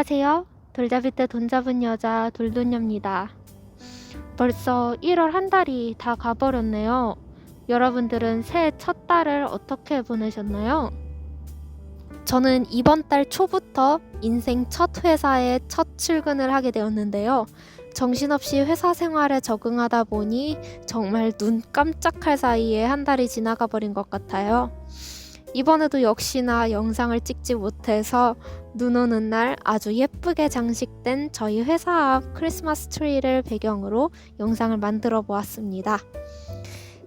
안녕하세요. 돌잡이 때 돈 잡은 여자 돌돈녀입니다. 벌써 1월 한 달이 다 가버렸네요. 여러분들은 새해 첫 달을 어떻게 보내셨나요? 저는 이번 달 초부터 인생 첫 회사에 첫 출근을 하게 되었는데요. 정신없이 회사 생활에 적응하다 보니 정말 눈 깜짝할 사이에 한 달이 지나가 버린 것 같아요. 이번에도 역시나 영상을 찍지 못해서 눈 오는 날 아주 예쁘게 장식된 저희 회사 앞 크리스마스 트리를 배경으로 영상을 만들어 보았습니다.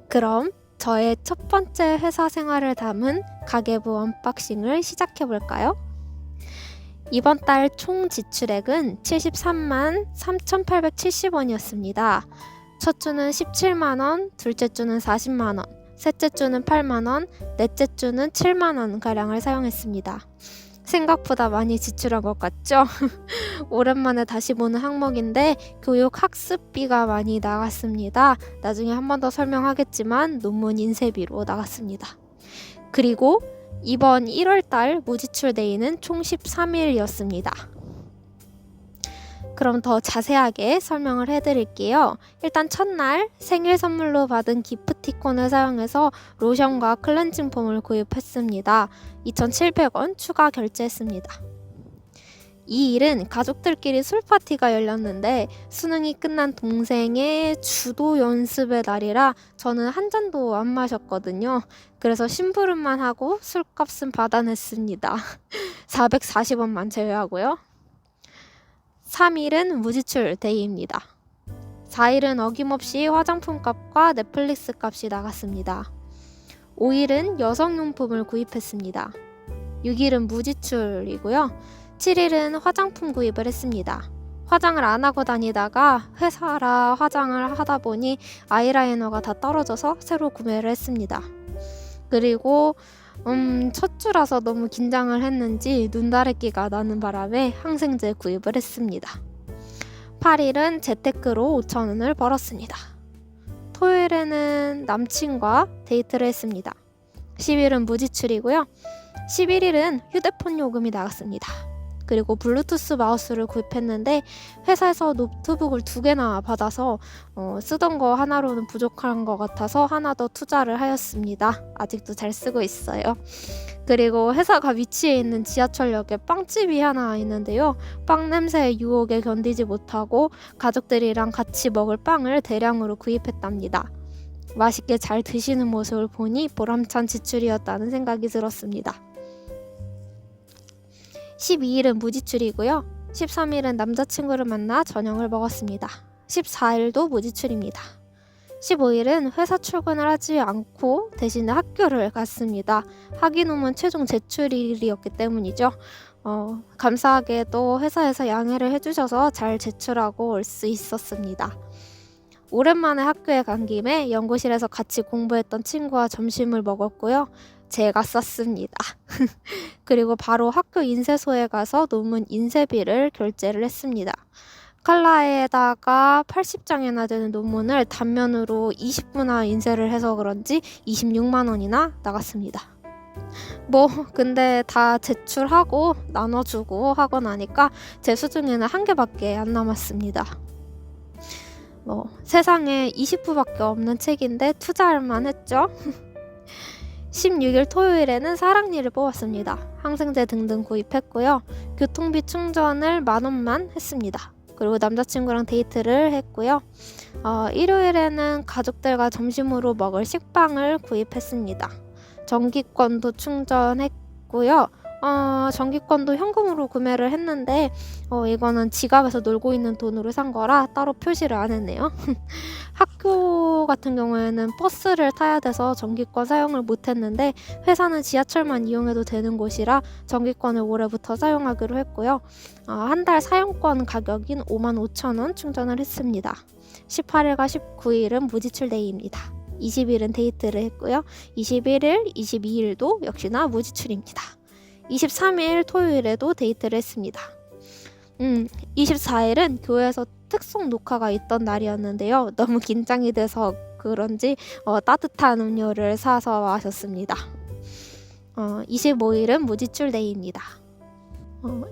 그럼 저의 첫 번째 회사 생활을 담은 가계부 언박싱을 시작해 볼까요? 이번 달 총 지출액은 73만 3,870원이었습니다. 첫 주는 17만원, 둘째 주는 40만원, 셋째 주는 8만원, 넷째 주는 7만원 가량을 사용했습니다. 생각보다 많이 지출한 것 같죠? 오랜만에 다시 보는 항목인데 교육 학습비가 많이 나갔습니다. 나중에 한 번 더 설명하겠지만 논문 인쇄비로 나갔습니다. 그리고 이번 1월달 무지출 데이는 총 13일이었습니다. 그럼 더 자세하게 설명을 해드릴게요. 일단 첫날 생일 선물로 받은 기프티콘을 사용해서 로션과 클렌징 폼을 구입했습니다. 2,700원 추가 결제했습니다. 이 일은 가족들끼리 술파티가 열렸는데 수능이 끝난 동생의 주도 연습의 날이라 저는 한 잔도 안 마셨거든요. 그래서 심부름만 하고 술값은 받아냈습니다. 440원만 제외하고요. 3일은 무지출 데이입니다. 4일은 어김없이 화장품 값과 넷플릭스 값이 나갔습니다. 5일은 여성용품을 구입했습니다. 6일은 무지출이고요. 7일은 화장품 구입을 했습니다. 화장을 안 하고 다니다가 회사라 화장을 하다 보니 아이라이너가 다 떨어져서 새로 구매를 했습니다. 그리고 첫 주라서 너무 긴장을 했는지 눈다래끼가 나는 바람에 항생제 구입을 했습니다. 8일은 재테크로 5,000원을 벌었습니다. 토요일에는 남친과 데이트를 했습니다. 10일은 무지출이고요. 11일은 휴대폰 요금이 나갔습니다. 그리고 블루투스 마우스를 구입했는데 회사에서 노트북을 2개나 받아서 쓰던 거 하나로는 부족한 것 같아서 하나 더 투자를 하였습니다. 아직도 잘 쓰고 있어요. 그리고 회사가 위치해 있는 지하철역에 빵집이 하나 있는데요. 빵 냄새의 유혹에 견디지 못하고 가족들이랑 같이 먹을 빵을 대량으로 구입했답니다. 맛있게 잘 드시는 모습을 보니 보람찬 지출이었다는 생각이 들었습니다. 12일은 무지출이고요. 13일은 남자친구를 만나 저녁을 먹었습니다. 14일도 무지출입니다. 15일은 회사 출근을 하지 않고 대신에 학교를 갔습니다. 학위논문 최종 제출일이었기 때문이죠. 감사하게도 회사에서 양해를 해주셔서 잘 제출하고 올 수 있었습니다. 오랜만에 학교에 간 김에 연구실에서 같이 공부했던 친구와 점심을 먹었고요. 제가 썼습니다. 그리고 바로 학교 인쇄소에 가서 논문 인쇄비를 결제를 했습니다. 칼라에다가 80장이나 되는 논문을 단면으로 20부나 인쇄를 해서 그런지 26만 원이나 나갔습니다. 근데 다 제출하고 나눠주고 하고 나니까 제 수중에는 1개밖에 안 남았습니다. 세상에 20부밖에 없는 책인데 투자할 만했죠? 16일 토요일에는 사랑니를 뽑았습니다. 항생제 등등 구입했고요. 교통비 충전을 10,000원만 했습니다. 그리고 남자친구랑 데이트를 했고요. 일요일에는 가족들과 점심으로 먹을 식빵을 구입했습니다. 전기권도 충전했고요. 전기권도 현금으로 구매를 했는데 이거는 지갑에서 놀고 있는 돈으로 산 거라 따로 표시를 안 했네요. 학교 같은 경우에는 버스를 타야 돼서 전기권 사용을 못 했는데 회사는 지하철만 이용해도 되는 곳이라 전기권을 올해부터 사용하기로 했고요. 한 달 사용권 가격인 55,000원 충전을 했습니다. 18일과 19일은 무지출 데이입니다. 20일은 데이트를 했고요. 21일, 22일도 역시나 무지출입니다. 23일 토요일에도 데이트를 했습니다. 24일은 교회에서 특송 녹화가 있던 날이었는데요. 너무 긴장이 돼서 그런지 따뜻한 음료를 사서 마셨습니다. 25일은 무지출 데이입니다.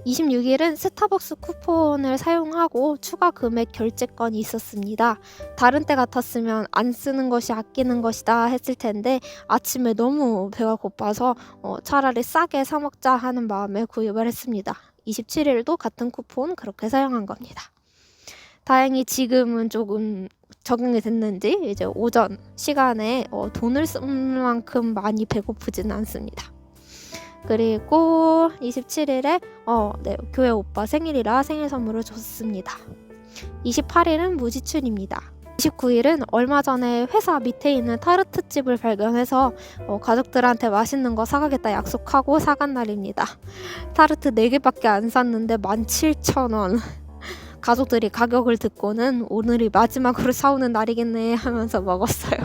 26일은 스타벅스 쿠폰을 사용하고 추가 금액 결제권이 있었습니다. 다른 때 같았으면 안 쓰는 것이 아끼는 것이다 했을 텐데 아침에 너무 배가 고파서 차라리 싸게 사 먹자 하는 마음에 구입을 했습니다. 27일도 같은 쿠폰 그렇게 사용한 겁니다. 다행히 지금은 조금 적응이 됐는지 이제 오전 시간에 돈을 쓸 만큼 많이 배고프지는 않습니다. 그리고 27일에 교회 오빠 생일이라 생일 선물을 줬습니다. 28일은 무지출입니다. 29일은 얼마 전에 회사 밑에 있는 타르트 집을 발견해서 가족들한테 맛있는 거 사가겠다 약속하고 사간 날입니다. 타르트 4개밖에 안 샀는데 17,000원. 가족들이 가격을 듣고는 오늘이 마지막으로 사오는 날이겠네 하면서 먹었어요.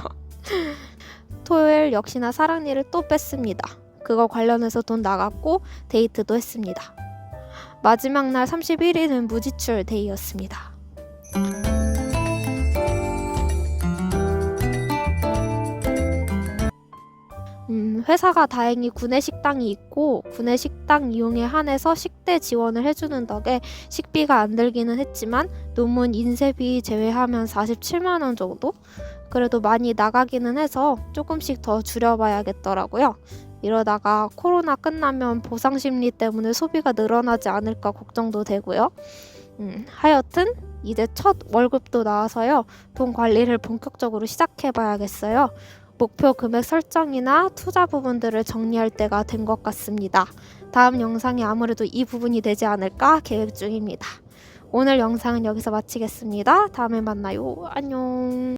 토요일 역시나 사랑니를 또 뺐습니다. 그거 관련해서 돈 나갔고 데이트도 했습니다. 마지막 날 31일은 무지출 데이였습니다. 회사가 다행히 구내식당이 있고 구내식당 이용에 한해서 식대 지원을 해주는 덕에 식비가 안 들기는 했지만 논문 인쇄비 제외하면 47만 원 정도? 그래도 많이 나가기는 해서 조금씩 더 줄여봐야겠더라고요. 이러다가 코로나 끝나면 보상심리 때문에 소비가 늘어나지 않을까 걱정도 되고요. 하여튼 이제 첫 월급도 나와서요. 돈 관리를 본격적으로 시작해봐야겠어요. 목표 금액 설정이나 투자 부분들을 정리할 때가 된 것 같습니다. 다음 영상이 아무래도 이 부분이 되지 않을까 계획 중입니다. 오늘 영상은 여기서 마치겠습니다. 다음에 만나요. 안녕.